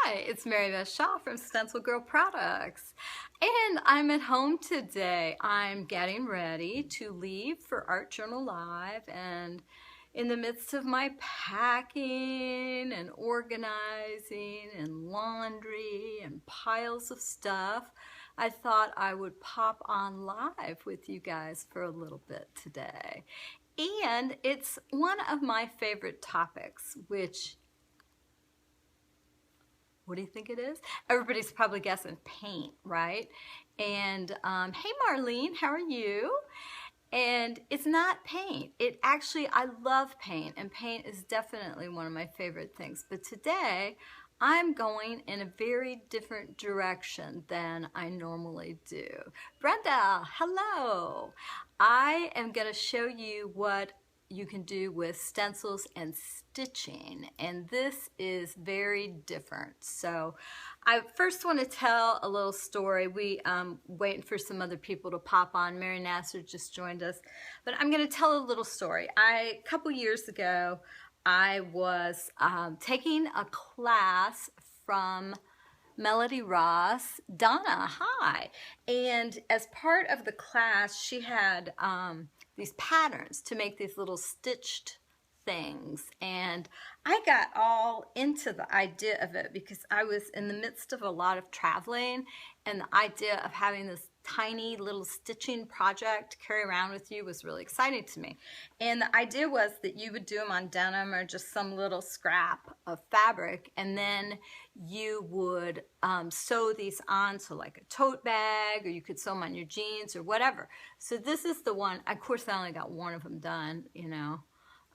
Hi, it's Mary Beth Shaw from Stencil Girl Products, and I'm at home today. I'm getting ready to leave for Art Journal Live, and in the midst of my packing and organizing and laundry and piles of stuff, I thought I would pop on live with you guys for a little bit today. And it's one of my favorite topics, which, what do you think it is? Everybody's probably guessing paint, right? And hey Marlene, how are you? And it's not paint. It actually, I love paint, and paint is definitely one of my favorite things. But today, I'm going in a very different direction than I normally do. Brenda, hello. I am going to show you what you can do with stencils and stitching, and this is very different. So I first want to tell a little story. We waiting for some other people to pop on. Mary Nasser just joined us, but I'm going to tell a little story. A couple years ago, I was taking a class from Melody Ross. Donna, hi. And as part of the class, she had these patterns to make these little stitched things, and I got all into the idea of it because I was in the midst of a lot of traveling, and the idea of having this tiny little stitching project to carry around with you was really exciting to me. And the idea was that you would do them on denim or just some little scrap of fabric, and then you would sew these on, so like a tote bag, or you could sew them on your jeans or whatever. So this is the one. Of course, I only got one of them done, you know.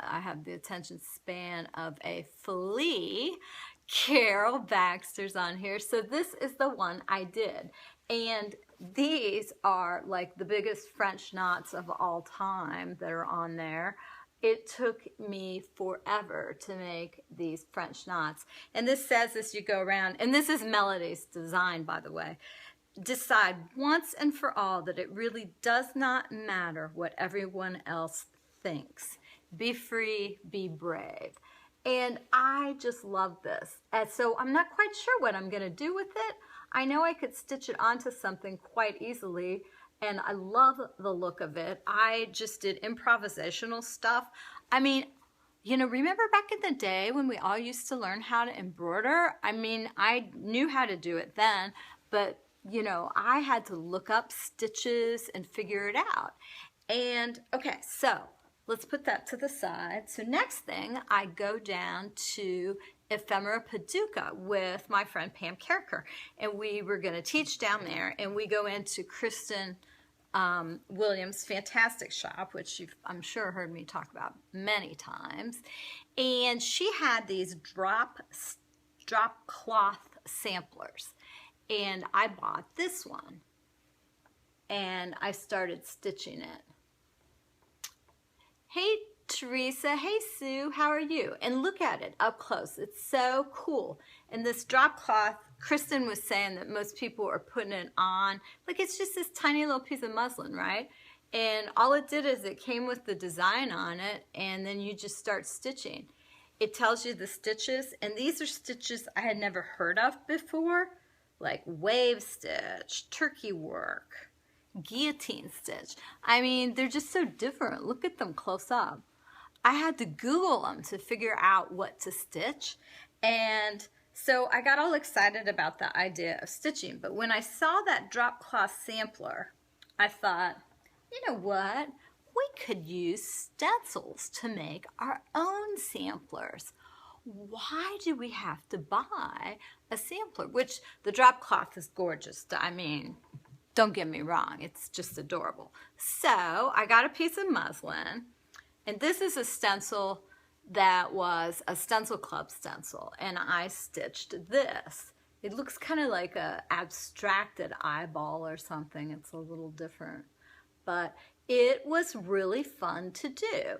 I have the attention span of a flea. Carol Baxter's on here. So this is the one I did. And these are like the biggest French knots of all time that are on there. It took me forever to make these French knots. And this says as you go around, and this is Melody's design, by the way, decide once and for all that it really does not matter what everyone else thinks. Be free, be brave. And I just love this. And so I'm not quite sure what I'm going to do with it. I know I could stitch it onto something quite easily, and I love the look of it. I just did improvisational stuff. I mean, you know, remember back in the day when we all used to learn how to embroider? I mean, I knew how to do it then, but, you know, I had to look up stitches and figure it out. And, okay, so let's put that to the side. So next thing, I go down to Ephemera Paducah with my friend Pam Carricker, and we were going to teach down there, and we go into Kristen Williams' fantastic shop, which you've, I'm sure, heard me talk about many times. And she had these drop cloth samplers, and I bought this one, and I started stitching it. Hey Teresa, hey Sue, how are you? And look at it up close. It's so cool. And this drop cloth, Kristen was saying that most people are putting it on. Like, it's just this tiny little piece of muslin, right? And all it did is it came with the design on it, and then you just start stitching. It tells you the stitches, and these are stitches I had never heard of before, like wave stitch, turkey work, guillotine stitch. I mean, they're just so different. Look at them close up. I had to Google them to figure out what to stitch, and so I got all excited about the idea of stitching. But when I saw that drop cloth sampler, I thought, you know what? We could use stencils to make our own samplers. Why do we have to buy a sampler? Which the drop cloth is gorgeous. I mean, don't get me wrong, it's just adorable. So I got a piece of muslin, and this is a stencil that was a Stencil Club stencil, and I stitched this. It looks kind of like a abstracted eyeball or something. It's a little different, but it was really fun to do.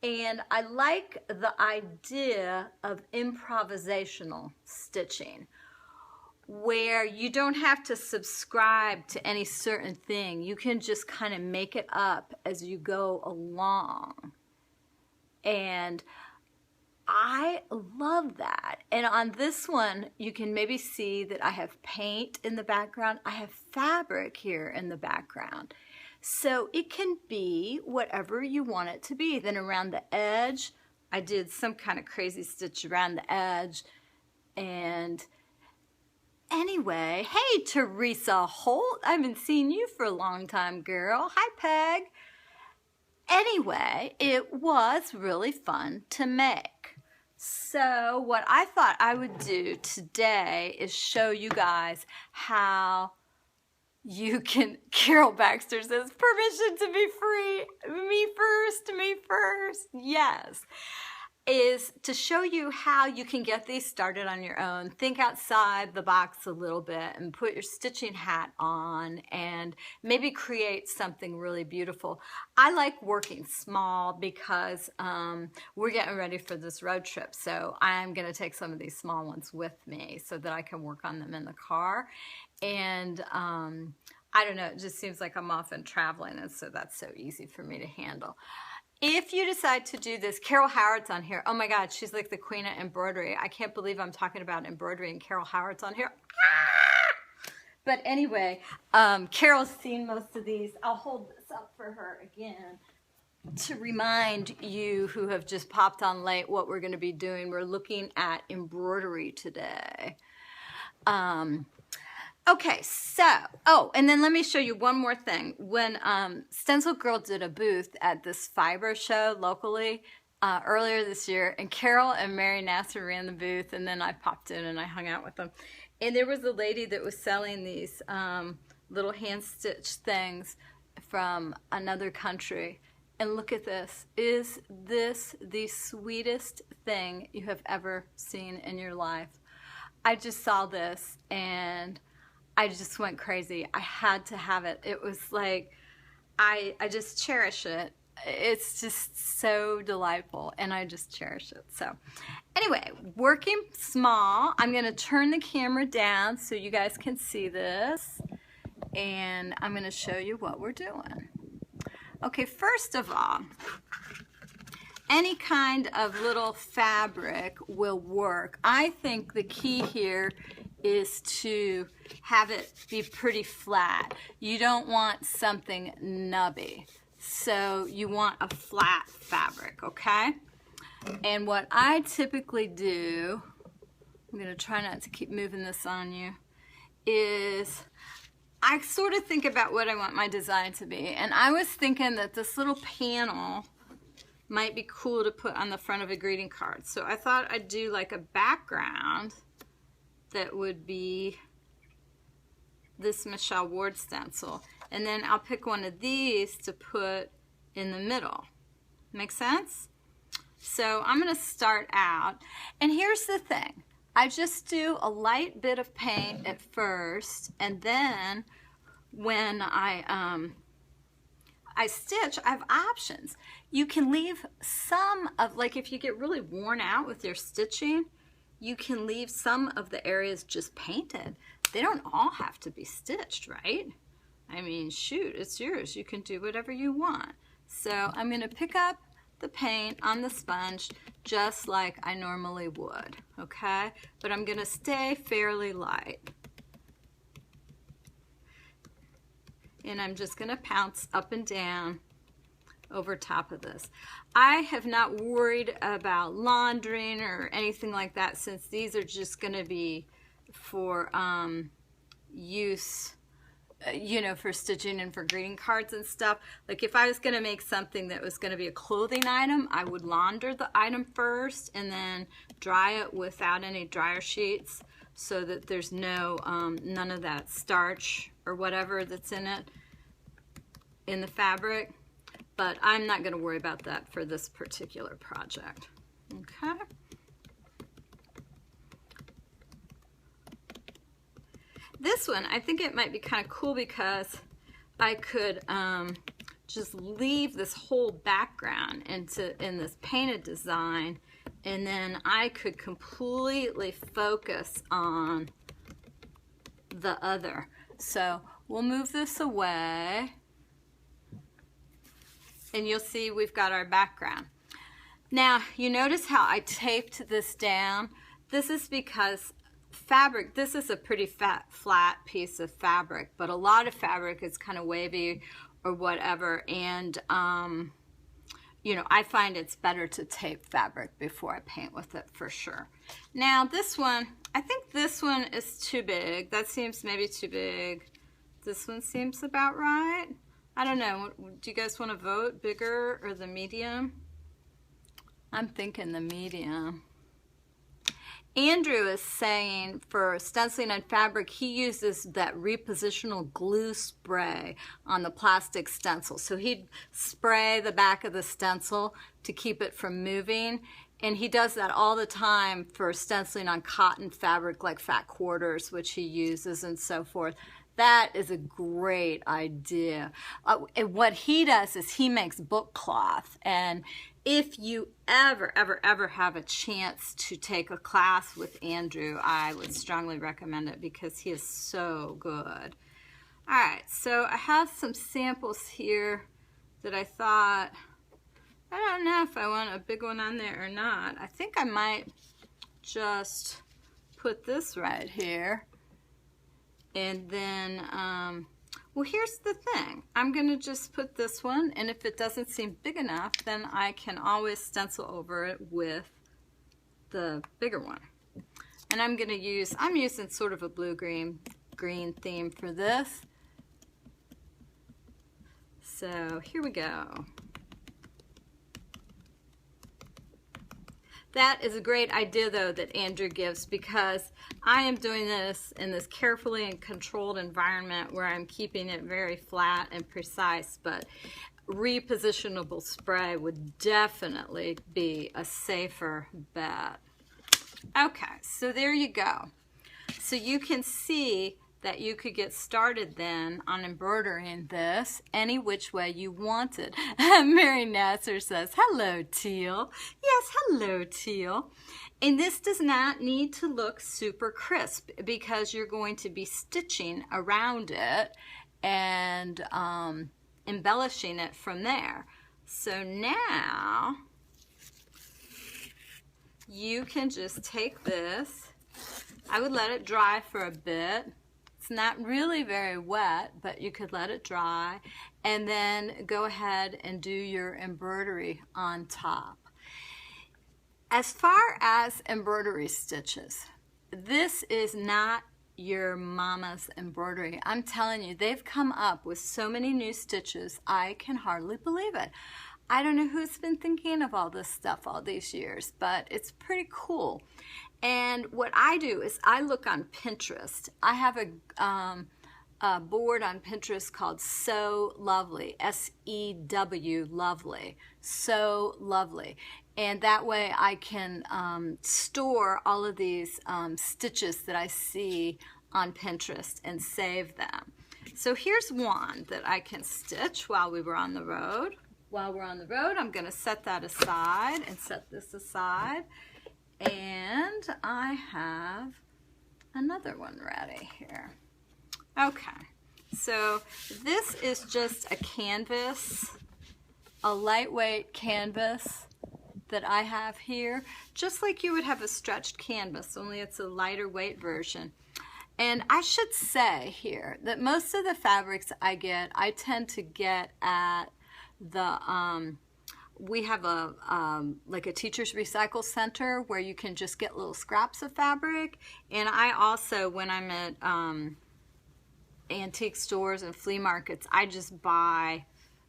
And I like the idea of improvisational stitching, where you don't have to subscribe to any certain thing. You can just kind of make it up as you go along. And I love that. And on this one, you can maybe see that I have paint in the background. I have fabric here in the background. So it can be whatever you want it to be. Then around the edge, I did some kind of crazy stitch around the edge. And anyway, hey, Teresa Holt. I haven't seen you for a long time, girl. Hi, Peg. Anyway, it was really fun to make. So what I thought I would do today is show you guys how you can, Carol Baxter says, permission to be free. Me first. Yes. Is to show you how you can get these started on your own. Think outside the box a little bit and put your stitching hat on and maybe create something really beautiful. I like working small because we're getting ready for this road trip, so I'm going to take some of these small ones with me so that I can work on them in the car. And I don't know, it just seems like I'm often traveling, and so that's so easy for me to handle. If you decide to do this, Carol Howard's on here. Oh my God, she's like the queen of embroidery. I can't believe I'm talking about embroidery and Carol Howard's on here. But anyway, Carol's seen most of these. I'll hold this up for her again to remind you who have just popped on late what we're going to be doing. We're looking at embroidery today. Okay, so, oh, and then let me show you one more thing. When Stencil Girl did a booth at this fiber show locally earlier this year, and Carol and Mary Nasser ran the booth, and then I popped in and I hung out with them. And there was a lady that was selling these little hand-stitched things from another country. And look at this. Is this the sweetest thing you have ever seen in your life? I just saw this and I just went crazy. I had to have it. It was like, I just cherish it. It's just so delightful, and I just cherish it. So anyway, working small. I'm going to turn the camera down so you guys can see this, and I'm going to show you what we're doing. Okay, first of all, any kind of little fabric will work. I think the key here is to have it be pretty flat. You don't want something nubby. So you want a flat fabric, okay? And what I typically do, I'm going to try not to keep moving this on you, is I sort of think about what I want my design to be. And I was thinking that this little panel might be cool to put on the front of a greeting card. So I thought I'd do like a background that would be this Michelle Ward stencil. And then I'll pick one of these to put in the middle. Make sense? So I'm going to start out. And here's the thing. I just do a light bit of paint at first, and then when I stitch, I have options. You can leave some of, like if you get really worn out with your stitching, you can leave some of the areas just painted. They don't all have to be stitched, right? I mean, shoot, it's yours. You can do whatever you want. So I'm going to pick up the paint on the sponge just like I normally would, okay? But I'm going to stay fairly light. And I'm just going to pounce up and down over top of this. I have not worried about laundering or anything like that, since these are just going to be for use, you know, for stitching and for greeting cards and stuff. Like if I was going to make something that was going to be a clothing item, I would launder the item first and then dry it without any dryer sheets so that there's no none of that starch or whatever that's in it, in the fabric. But I'm not going to worry about that for this particular project. Okay. This one, I think it might be kind of cool because I could just leave this whole background in this painted design, and then I could completely focus on the other. So we'll move this away, and you'll see we've got our background. Now, you notice how I taped this down? This is because fabric, this is a pretty flat piece of fabric, but a lot of fabric is kind of wavy or whatever, and you know, I find it's better to tape fabric before I paint with it for sure. Now this one, I think this one is too big. That seems maybe too big. This one seems about right. I don't know, do you guys want to vote, bigger or the medium? I'm thinking the medium. Andrew is saying for stenciling on fabric, he uses that repositional glue spray on the plastic stencil. So he'd spray the back of the stencil to keep it from moving. And he does that all the time for stenciling on cotton fabric like fat quarters, which he uses and so forth. That is a great idea. And what he does is he makes book cloth, and if you ever have a chance to take a class with Andrew, I would strongly recommend it because he is so good. All right, so I have some samples here that I thought, I don't know if I want a big one on there or not. I think I might just put this right here. And then, well, here's the thing. I'm going to just put this one, and if it doesn't seem big enough, then I can always stencil over it with the bigger one. And I'm going to use, I'm using sort of a blue-green theme for this. So here we go. That is a great idea, though, that Andrew gives, because I am doing this in this carefully and controlled environment where I'm keeping it very flat and precise, but repositionable spray would definitely be a safer bet. Okay, so there you go. So you can see that you could get started then on embroidering this any which way you wanted. Mary Nasser says, hello, Teal. Yes, hello, Teal. And this does not need to look super crisp because you're going to be stitching around it and embellishing it from there. So now you can just take this. I would let it dry for a bit. It's not really very wet, but you could let it dry and then go ahead and do your embroidery on top. As far as embroidery stitches, this is not your mama's embroidery. I'm telling you, they've come up with so many new stitches, I can hardly believe it. I don't know who's been thinking of all this stuff all these years, but it's pretty cool. And what I do is I look on Pinterest. I have a board on Pinterest called So Lovely, S-E-W, lovely, So Lovely. And that way I can store all of these stitches that I see on Pinterest and save them. So here's one that I can stitch while we were on the road. While we're on the road, I'm going to set that aside and set this aside. And I have another one ready here. Okay, so this is just a canvas, a lightweight canvas that I have here, just like you would have a stretched canvas, only it's a lighter weight version. And I should say here that most of the fabrics I get, I tend to get at the we have a like a teacher's recycle center where you can just get little scraps of fabric. And I also, when I'm at antique stores and flea markets, I just buy,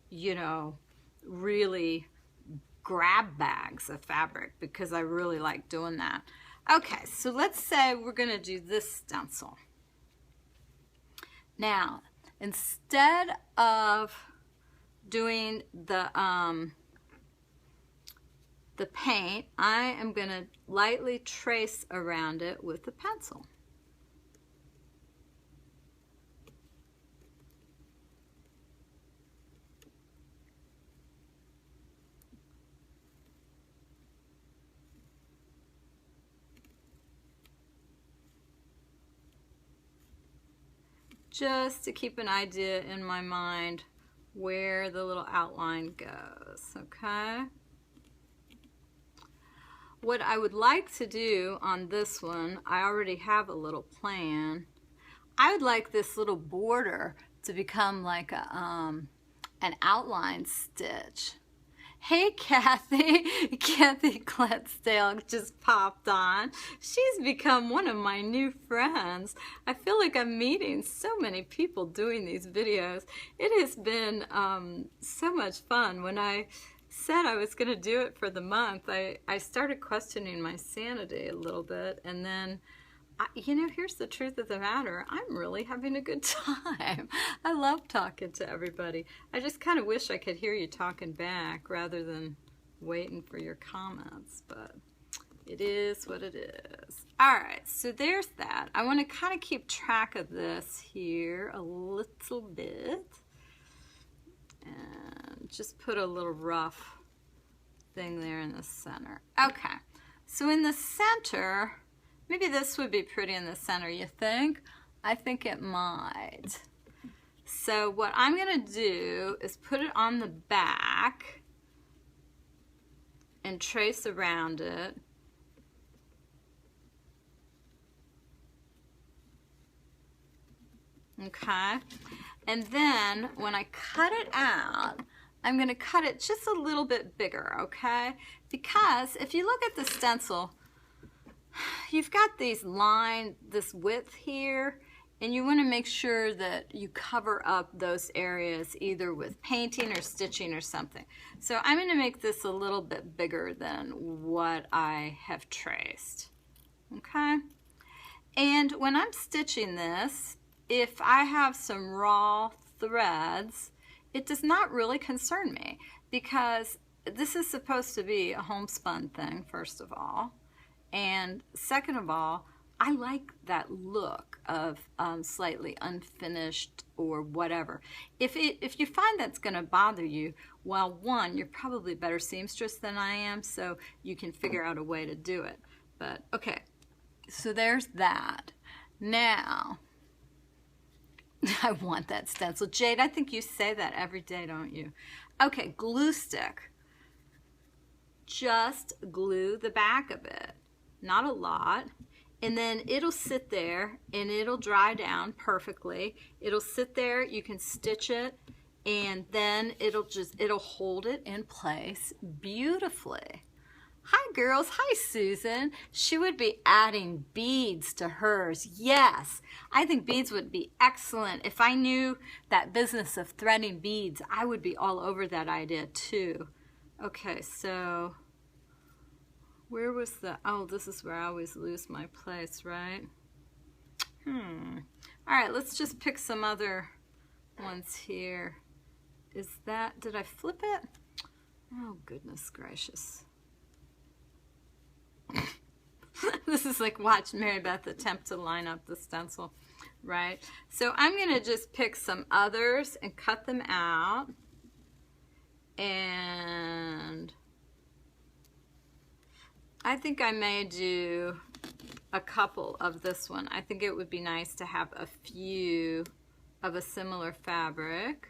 you know, really grab bags of fabric because I really like doing that. Okay, so let's say we're going to do this stencil. Now, instead of doing the paint, I am going to lightly trace around it with a pencil. Just to keep an idea in my mind where the little outline goes, okay? what I would like to do on this one, I already have a little plan. I would like this little border to become like a, an outline stitch. Hey, Kathy. Kathy Cletsdale just popped on. She's become one of my new friends. I feel like I'm meeting so many people doing these videos. It has been so much fun. When I said I was going to do it for the month, I started questioning my sanity a little bit, and then you know, here's the truth of the matter. I'm really having a good time. I love talking to everybody. I just kind of wish I could hear you talking back rather than waiting for your comments, but it is what it is. All right, so there's that. I want to kind of keep track of this here a little bit and just put a little rough thing there in the center. Okay, so in the center, maybe this would be pretty in the center, you think? I think it might. So what I'm going to do is put it on the back and trace around it. Okay? And then when I cut it out, I'm going to cut it just a little bit bigger, okay? Because if you look at the stencil, you've got these lines, this width here, and you want to make sure that you cover up those areas either with painting or stitching or something. So I'm going to make this a little bit bigger than what I have traced. Okay? And when I'm stitching this, if I have some raw threads, it does not really concern me because this is supposed to be a homespun thing, first of all. And second of all, I like that look of slightly unfinished or whatever. If you find that's going to bother you, well, one, you're probably a better seamstress than I am, so you can figure out a way to do it. But okay, so there's that. Now, I want that stencil. Jade, I think you say that every day, don't you? Okay, glue stick. Just glue the back of it. Not a lot, and then it'll sit there and it'll dry down perfectly. It'll sit there, you can stitch it, and then it'll hold it in place beautifully. Hi girls, hi Susan. She would be adding beads to hers. Yes, I think beads would be excellent. If I knew that business of threading beads, I would be all over that idea too. Okay, so where was the, oh, this is where I always lose my place, right? All right, let's just pick some other ones here. Is that, did I flip it? Oh, goodness gracious. This is like watch Mary Beth attempt to line up the stencil, right? So I'm going to just pick some others and cut them out. And I think I may do a couple of this one. I think it would be nice to have a few of a similar fabric.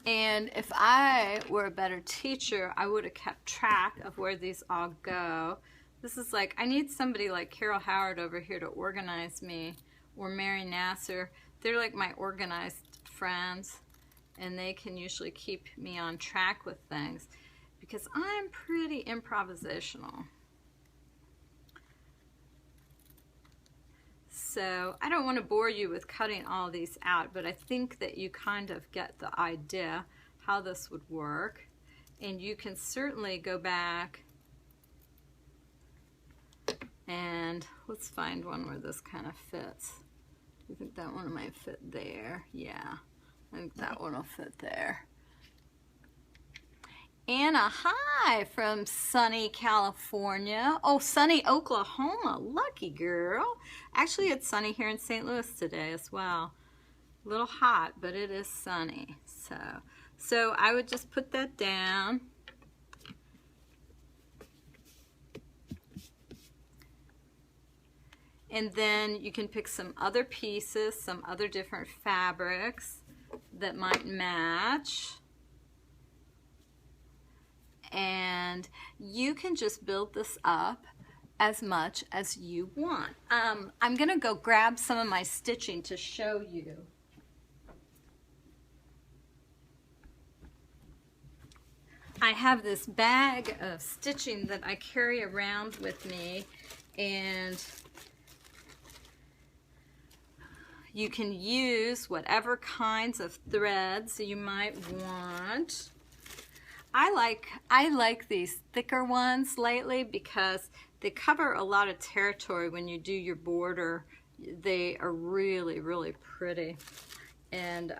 And if I were a better teacher, I would have kept track of where these all go. This is like, I need somebody like Carol Howard over here to organize me, or Mary Nasser. They're like my organized friends, and they can usually keep me on track with things because I'm pretty improvisational. So I don't want to bore you with cutting all these out, but I think that you kind of get the idea how this would work, and you can certainly go back and let's find one where this kind of fits. Do you think that one might fit there? Yeah, I think that one will fit there. Anna, hi from sunny California. Oh, sunny Oklahoma. Lucky girl. Actually, it's sunny here in St. Louis today as well. A little hot, but it is sunny. So I would just put that down. And then you can pick some other pieces, some other different fabrics. that might match. And you can just build this up as much as you want. I'm gonna go grab some of my stitching to show you. I have this bag of stitching that I carry around with me, and you can use whatever kinds of threads you might want. I like these thicker ones lately because they cover a lot of territory when you do your border. They are really, really pretty. And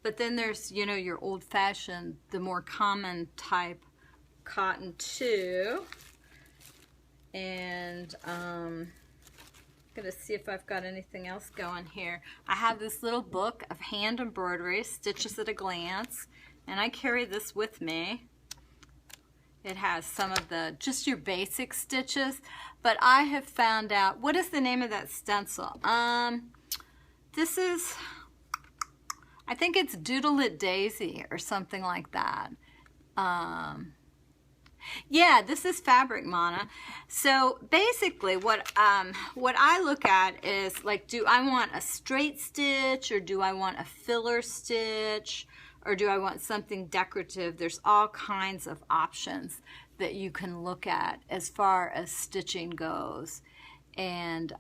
but then there's, you know, your old-fashioned, the more common type cotton too. And I'm gonna see if I've got anything else going here. I have this little book of hand embroidery, Stitches at a Glance, and I carry this with me. It has some of the, just your basic stitches, but I have found out, what is the name of that stencil? This is, I think it's Doodle It Daisy or something like that. Yeah, this is Fabric Mana. So basically what I look at is like, do I want a straight stitch, or do I want a filler stitch, or do I want something decorative? There's all kinds of options that you can look at as far as stitching goes. And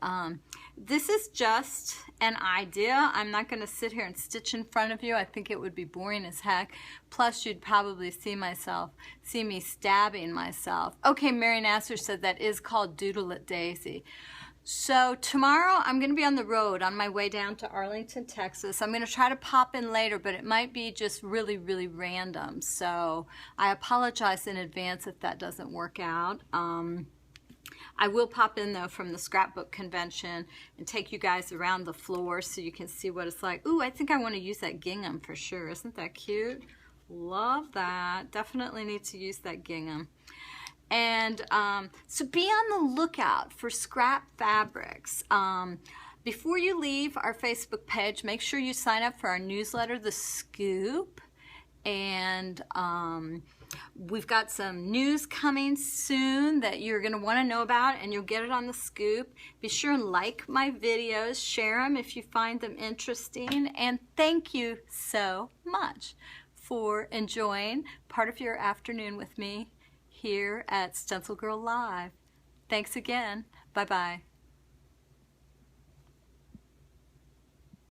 this is just an idea. I'm not going to sit here and stitch in front of you. I think it would be boring as heck. Plus, you'd probably see me stabbing myself. Okay, Mary Nasser said that is called Doodle It Daisy. So tomorrow I'm going to be on the road on my way down to Arlington, Texas. I'm going to try to pop in later, but it might be just really, really random. So I apologize in advance if that doesn't work out. I will pop in though from the scrapbook convention and take you guys around the floor so you can see what it's like. Ooh, I think I want to use that gingham for sure. Isn't that cute? Love that. Definitely need to use that gingham. And so be on the lookout for scrap fabrics. Before you leave our Facebook page, make sure you sign up for our newsletter, The Scoop. And we've got some news coming soon that you're going to want to know about, and you'll get it on The Scoop. Be sure and like my videos, share them if you find them interesting, and thank you so much for enjoying part of your afternoon with me here at Stencil Girl Live. Thanks again. Bye-bye.